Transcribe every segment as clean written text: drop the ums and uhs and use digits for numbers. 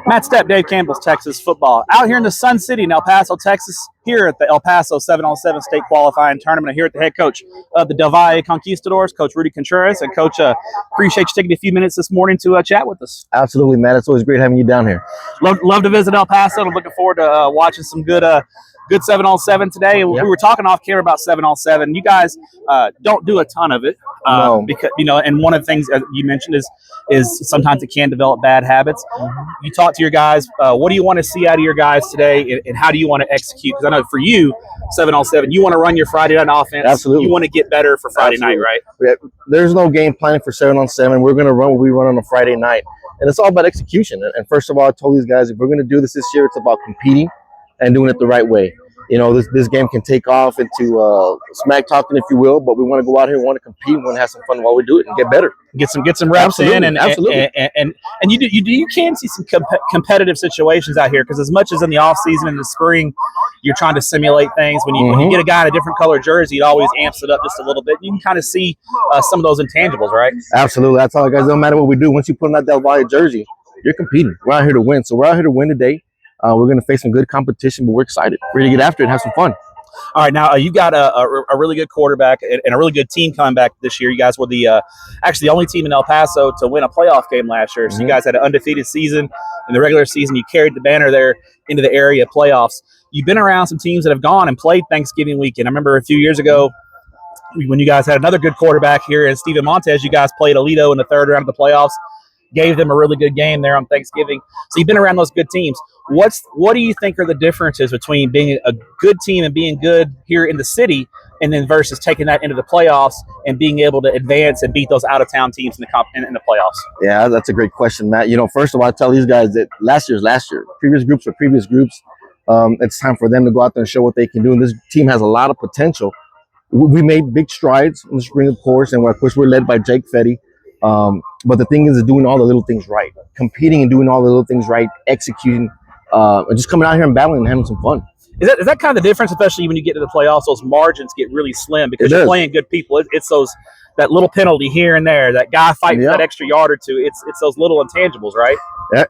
Matt Stepp, Dave Campbell's Texas football. Out here in the Sun City in El Paso, Texas, here at the El Paso 7-on-7 state qualifying tournament. Here at the head coach of the Del Valle Conquistadores, Coach Rudy Contreras. And Coach, appreciate you taking a few minutes this morning to chat with us. Absolutely, Matt. It's always great having you down here. Love to visit El Paso. I'm looking forward to watching some good 7-on-7 today. And Yep. we were talking off camera about 7-on-7. You guys don't do a ton of it, No. because and one of the things you mentioned is sometimes it can develop bad habits. You talk to your guys. What do you want to see out of your guys today, and how do you want to execute? Because I know for you, 7-on-7, you want to run your Friday night offense. Absolutely. You want to get better for Friday Absolutely. night, right? There's no game planning for 7-on-7. We're going to run what we run on a Friday night, and it's all about execution. And first of all, I told these guys, if we're going to do this year, it's about competing and doing it the right way. This game can take off into smack talking, if you will, but we want to go out here, we want to compete, we want to have some fun while we do it and get better. Get some reps Absolutely. in, and you can see some competitive situations out here, because as much as in the off season in the spring, you're trying to simulate things. When you get a guy in a different color jersey, it always amps it up just a little bit. You can kind of see some of those intangibles, right? Absolutely. That's all, guys. Don't matter what we do. Once you put on that Del Valle jersey, you're competing. We're out here to win. So we're out here to win today. We're going to face some good competition, but we're excited. We're going to get after it and have some fun. All right, now you got a really good quarterback and a really good team coming back this year. You guys were actually the only team in El Paso to win a playoff game last year. So you guys had an undefeated season in the regular season. You carried the banner there into the area playoffs. You've been around some teams that have gone and played Thanksgiving weekend. I remember a few years ago when you guys had another good quarterback here in Steven Montez. You guys played Alito in the third round of the playoffs. Gave them a really good game there on Thanksgiving. So you've been around those good teams. What do you think are the differences between being a good team and being good here in the city, and then versus taking that into the playoffs and being able to advance and beat those out-of-town teams in the playoffs? Yeah, that's a great question, Matt. First of all, I tell these guys that last year's last year. Previous groups are previous groups. It's time for them to go out there and show what they can do. And this team has a lot of potential. We made big strides in the spring, of course, and of course we're led by Jake Fetty. But the thing is doing all the little things right, competing and doing all the little things right, executing, and just coming out here and battling and having some fun. Is that kind of the difference, especially when you get to the playoffs? Those margins get really slim because you're playing good people. It's that little penalty here and there, that guy fighting for that extra yard or two. It's those little intangibles, right?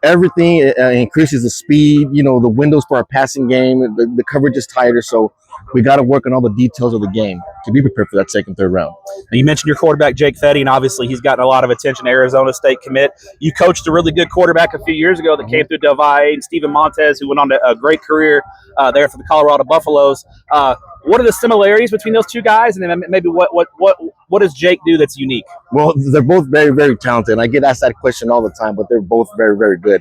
Everything increases the speed. The windows for our passing game, the coverage is tighter, so we got to work on all the details of the game to be prepared for that second, third round. Now, you mentioned your quarterback, Jake Fetty, and obviously he's gotten a lot of attention. Arizona State commit. You coached a really good quarterback a few years ago that came through Del Valle, and Steven Montez, who went on to a great career there for the Colorado Buffaloes. What are the similarities between those two guys, and then maybe what does Jake do that's unique? Well, they're both very, very talented. And I get asked that question all the time, but they're both very, very good.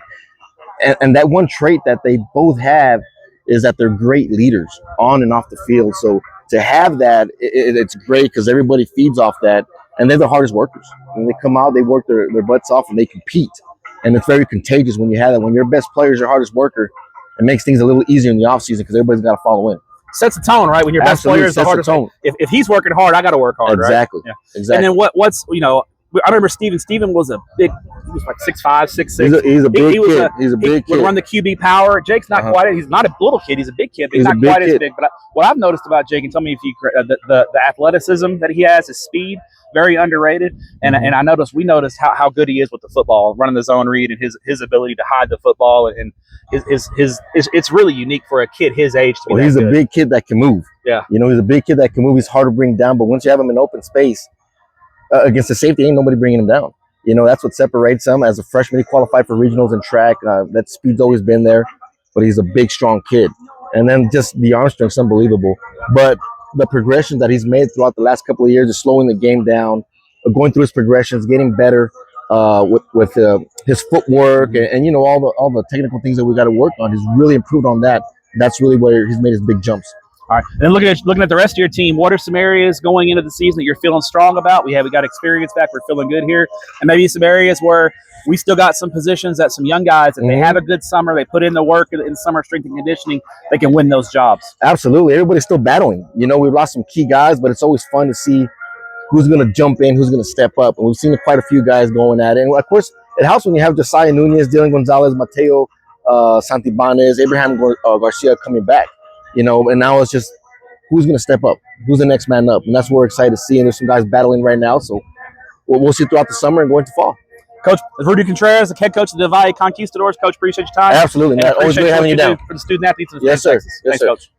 And that one trait that they both have is that they're great leaders on and off the field. So to have that, it's great because everybody feeds off that, and they're the hardest workers. When they come out, they work their butts off and they compete. And it's very contagious when you have that. When your best player is your hardest worker, it makes things a little easier in the offseason because everybody's got to follow in. Sets the tone, right? When your best player is the hardest tone. If he's working hard, I got to work hard, exactly. Right? Yeah. Exactly. And then what's I remember Steven. Steven was he was like 6'5", 6'6". He's a big kid. He's a big kid. Would run the QB power. Jake's not quite. He's not a little kid. He's a big kid, but he's not quite as big. But what I've noticed about Jake, and tell me if you the athleticism that he has, his speed, very underrated. And I we noticed how good he is with the football, running the zone read, and his ability to hide the football, and it's really unique for a kid his age to be that he's good. A big kid that can move. Yeah. He's a big kid that can move. He's hard to bring down, but once you have him in open space, against the safety, ain't nobody bringing him down. That's what separates him. As a freshman, he qualified for regionals and track. That speed's always been there, but he's a big, strong kid. And then just the arm strength's unbelievable. But the progression that he's made throughout the last couple of years is slowing the game down, going through his progressions, getting better with his footwork and all the technical things that we got to work on. He's really improved on that. That's really where he's made his big jumps. All right. And then looking at the rest of your team, what are some areas going into the season that you're feeling strong about? We got experience back. We're feeling good here. And maybe some areas where we still got some positions that some young guys, if they have a good summer, they put in the work in summer strength and conditioning, they can win those jobs. Absolutely. Everybody's still battling. We've lost some key guys, but it's always fun to see who's going to jump in, who's going to step up. And we've seen quite a few guys going at it. And, of course, it helps when you have Josiah Nunez, Dylan Gonzalez, Mateo Santibanez, Abraham Garcia coming back. And now it's just who's going to step up, who's the next man up. And that's what we're excited to see. And there's some guys battling right now. So we'll see throughout the summer and going to fall. Coach Rudy Contreras, the head coach of the Del Valle Conquistadors. Coach, appreciate your time. Absolutely, man. Always great having you down for the student athletes of Yes, sir. Texas. Yes, Thanks, sir. Coach.